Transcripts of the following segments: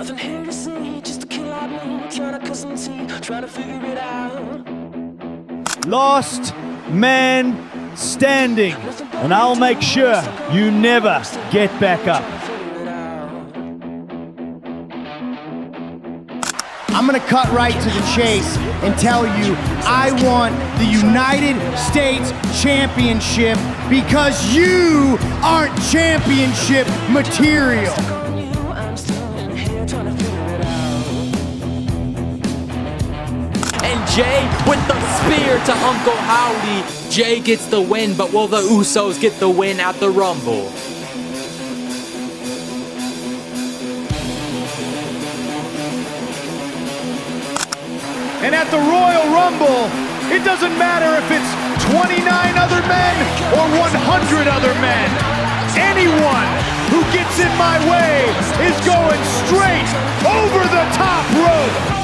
Nothing here to see, just a kid like me, trying to cut some teeth, trying to figure it out. Last man standing, and I'll make sure you never get back up. I'm gonna cut right to the chase and tell you I want the United States Championship because you aren't championship material. And Jay with the spear to Uncle Howdy. Jay gets the win, but will the Usos get the win at the Rumble? And at the Royal Rumble, it doesn't matter if it's 29 other men or 100 other men. Anyone who gets in my way is going straight over the top rope.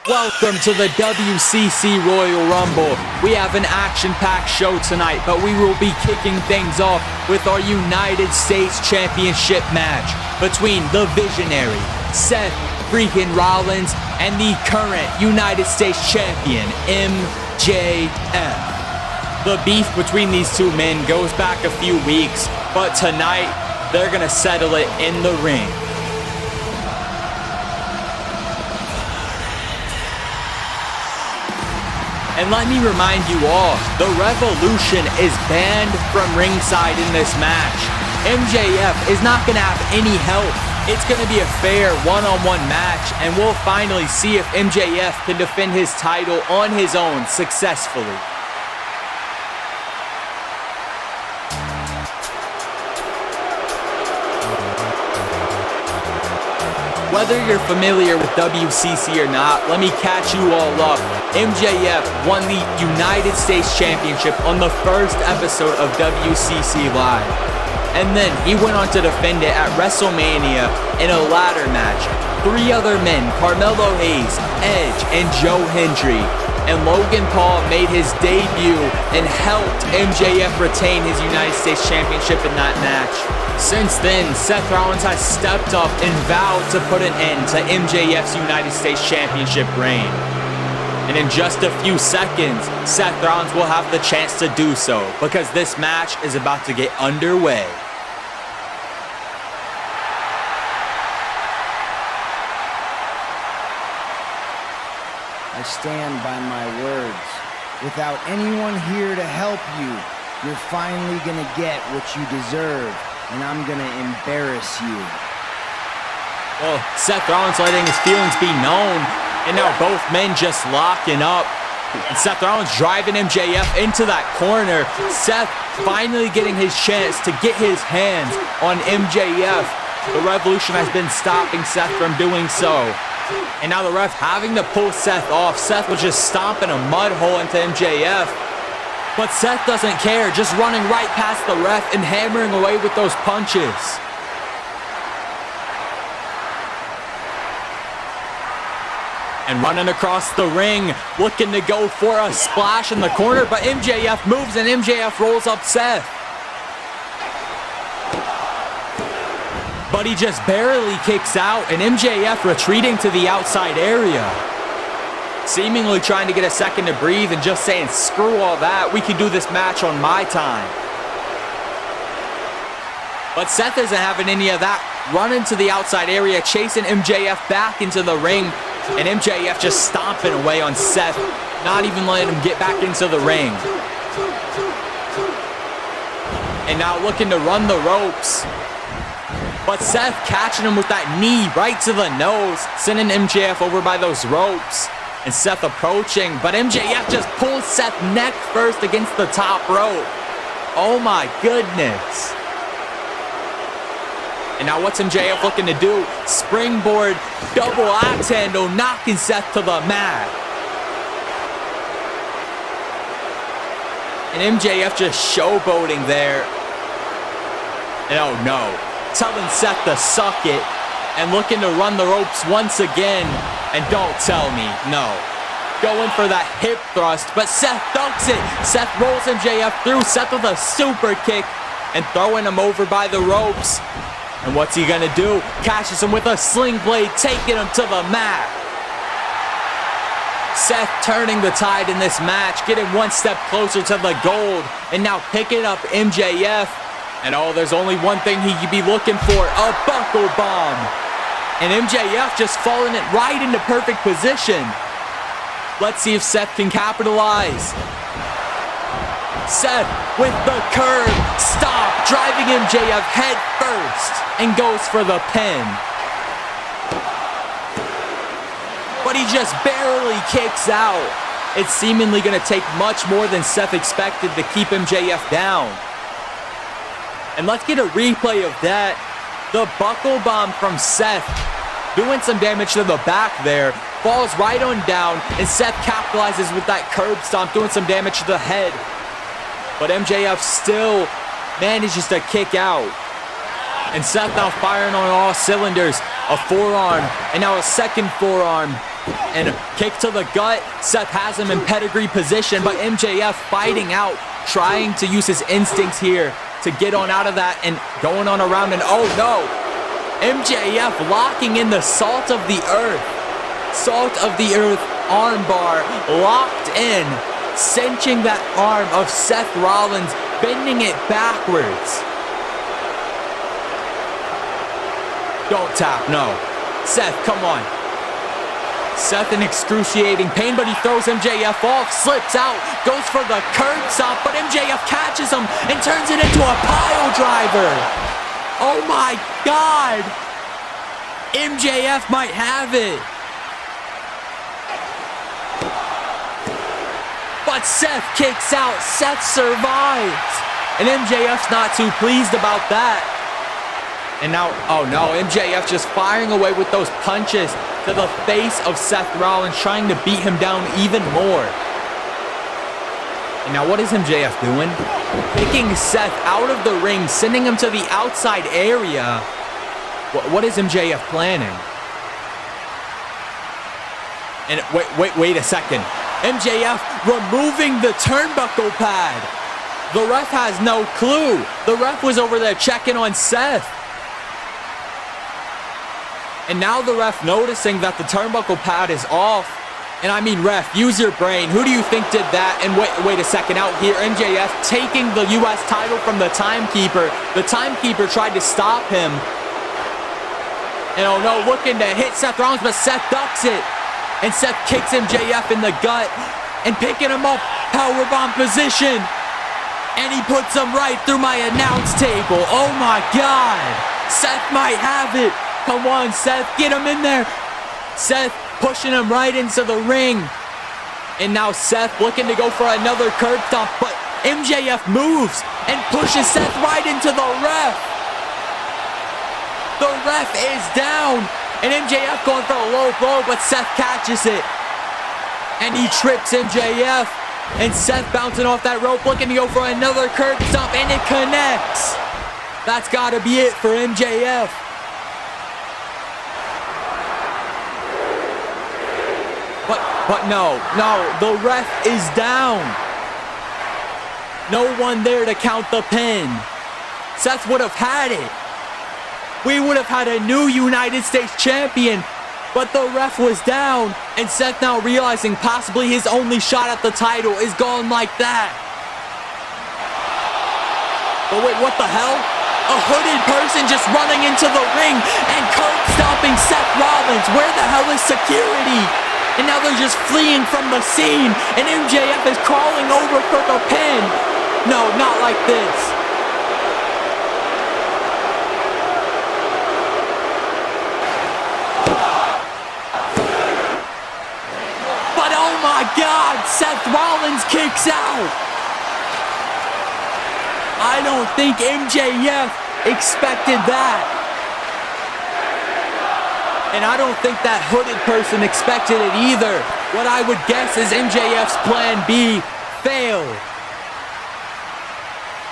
Welcome to the WCC Royal Rumble. We have an action-packed show tonight, but we will be kicking things off with our United States Championship match between the visionary Seth freaking Rollins and the current United States Champion MJF. The beef between these two men goes back a few weeks, but tonight they're gonna settle it in the ring. And let me remind you all, the Revolution is banned from ringside in this match. MJF is not going to have any help. It's going to be a fair one-on-one match, and we'll finally see if MJF can defend his title on his own successfully. Whether you're familiar with WCC or not, let me catch you all up. MJF won the United States Championship on the first episode of WCC Live. And then he went on to defend it at WrestleMania in a ladder match. 3 other men, Carmelo Hayes, Edge, and Joe Hendry. And Logan Paul made his debut and helped MJF retain his United States Championship in that match. Since then, Seth Rollins has stepped up and vowed to put an end to MJF's United States Championship reign. And in just a few seconds, Seth Rollins will have the chance to do so because this match is about to get underway. I stand by my words. Without anyone here to help you, you're finally gonna get what you deserve, and I'm gonna embarrass you. Well, Seth Rollins letting his feelings be known, and now both men just locking up. And Seth Rollins driving MJF into that corner. Seth finally getting his chance to get his hands on MJF. The Revolution has been stopping Seth from doing so. And now the ref having to pull Seth off. Seth was just stomping a mud hole into MJF. But Seth doesn't care, just running right past the ref and hammering away with those punches. And running across the ring, looking to go for a splash in the corner, but MJF moves and MJF rolls up Seth. But he just barely kicks out, and MJF retreating to the outside area. Seemingly trying to get a second to breathe and just saying, screw all that, we can do this match on my time. But Seth isn't having any of that. Running to the outside area, chasing MJF back into the ring, and MJF just stomping away on Seth, not even letting him get back into the ring. And now looking to run the ropes. But Seth catching him with that knee right to the nose, sending MJF over by those ropes. And Seth approaching, but MJF just pulls Seth neck first against the top rope. Oh my goodness. And now what's MJF looking to do? Springboard, double axe handle, knocking Seth to the mat. And MJF just showboating there. And oh no, telling Seth to suck it and looking to run the ropes once again. And don't tell me, no. Going for that hip thrust, but Seth ducks it. Seth rolls MJF through, Seth with a super kick and throwing him over by the ropes. And what's he gonna do? Catches him with a sling blade, taking him to the mat. Seth turning the tide in this match, getting one step closer to the gold, and now picking up MJF. And oh, there's only one thing he could be looking for, a buckle bomb. And MJF just falling it right into perfect position. Let's see if Seth can capitalize. Seth with the curve, stop, driving MJF head first, and goes for the pin. But he just barely kicks out. It's seemingly going to take much more than Seth expected to keep MJF down. And let's get a replay of that. The buckle bomb from Seth, doing some damage to the back there, falls right on down, and Seth capitalizes with that curb stomp, doing some damage to the head. But MJF still manages to kick out. And Seth now firing on all cylinders. A forearm, and now a second forearm. And a kick to the gut. Seth has him in pedigree position, but MJF fighting out, trying to use his instincts here to get on out of that and going on around. And oh no, MJF locking in the salt of the earth. Salt of the earth armbar locked in, cinching that arm of Seth Rollins, bending it backwards. Don't tap, no. Seth, come on. Seth in excruciating pain, but he throws MJF off, slips out, goes for the curb stomp, but MJF catches him and turns it into a pile driver. Oh my God. MJF might have it. But Seth kicks out, Seth survives. And MJF's not too pleased about that. And now, oh no, MJF just firing away with those punches to the face of Seth Rollins, trying to beat him down even more. And now what is MJF doing? Picking Seth out of the ring, sending him to the outside area. What is MJF planning? And wait a second. MJF removing the turnbuckle pad. The ref has no clue. The ref was over there checking on Seth. And now the ref noticing that the turnbuckle pad is off. And I mean, ref, use your brain. Who do you think did that? And wait a second, out here, MJF taking the US title from the timekeeper. The timekeeper tried to stop him. And oh no, looking to hit Seth Rollins, but Seth ducks it. And Seth kicks MJF in the gut and picking him up, powerbomb position. And he puts him right through my announce table. Oh my God. Seth might have it. Come on, Seth, get him in there. Seth pushing him right into the ring. And now Seth looking to go for another curb stomp, but MJF moves and pushes Seth right into the ref. The ref is down, and MJF going for a low blow, but Seth catches it. And he trips MJF, and Seth bouncing off that rope, looking to go for another curb stomp, and it connects. That's gotta be it for MJF. But no, the ref is down. No one there to count the pin. Seth would have had it. We would have had a new United States champion, but the ref was down, and Seth now realizing possibly his only shot at the title is gone like that. But wait, what the hell? A hooded person just running into the ring and curb stomping Seth Rollins. Where the hell is security? And now they're just fleeing from the scene, and MJF is crawling over for the pin. No, not like this. But oh my God, Seth Rollins kicks out. I don't think MJF expected that. And I don't think that hooded person expected it either. What I would guess is MJF's plan B failed.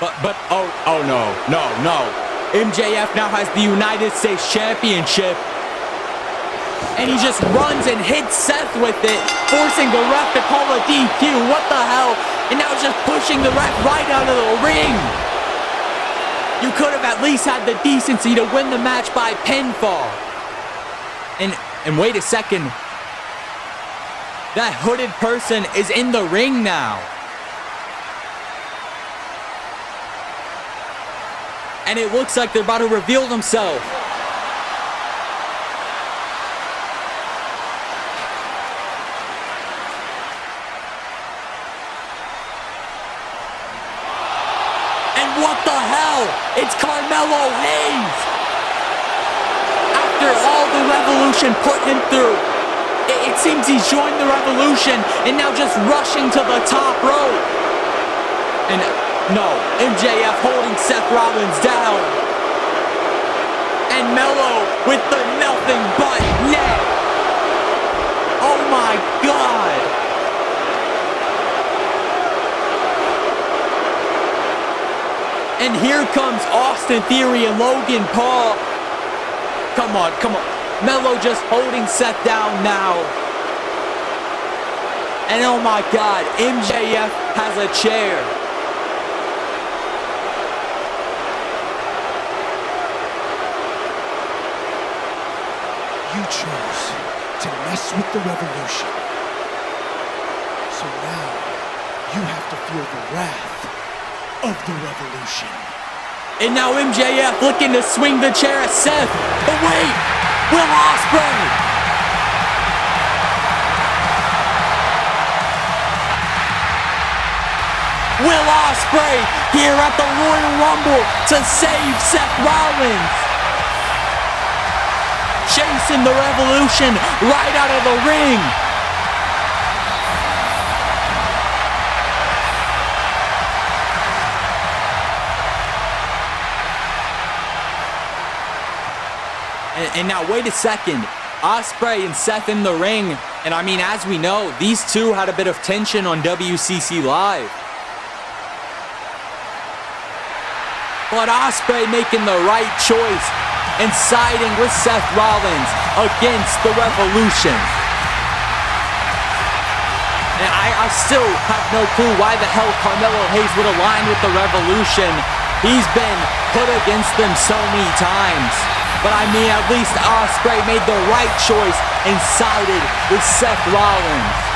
Oh no. MJF now has the United States Championship. And he just runs and hits Seth with it, forcing the ref to call a DQ. What the hell? And now just pushing the ref right out of the ring. You could have at least had the decency to win the match by pinfall. And wait a second. That hooded person is in the ring now. And it looks like they're about to reveal themselves. What the hell? It's Carmelo Hayes! After all the Revolution put him through, it seems he's joined the Revolution and now just rushing to the top rope. And no, MJF holding Seth Rollins down. And Melo with the nothing but net. Oh my God! And here comes Austin Theory and Logan Paul. Come on. Melo just holding Seth down now. And oh my God, MJF has a chair. You chose to mess with the Revolution. So now you have to feel the wrath of the Revolution. And now MJF looking to swing the chair at Seth. But wait, Will Ospreay. Will Ospreay here at the Royal Rumble to save Seth Rollins. Chasing the Revolution right out of the ring. And now, wait a second. Ospreay and Seth in the ring. And I mean, as we know, these two had a bit of tension on WCC Live. But Ospreay making the right choice and siding with Seth Rollins against the Revolution. And I still have no clue why the hell Carmelo Hayes would align with the Revolution. He's been put against them so many times. But I mean, at least Ospreay made the right choice and sided with Seth Rollins.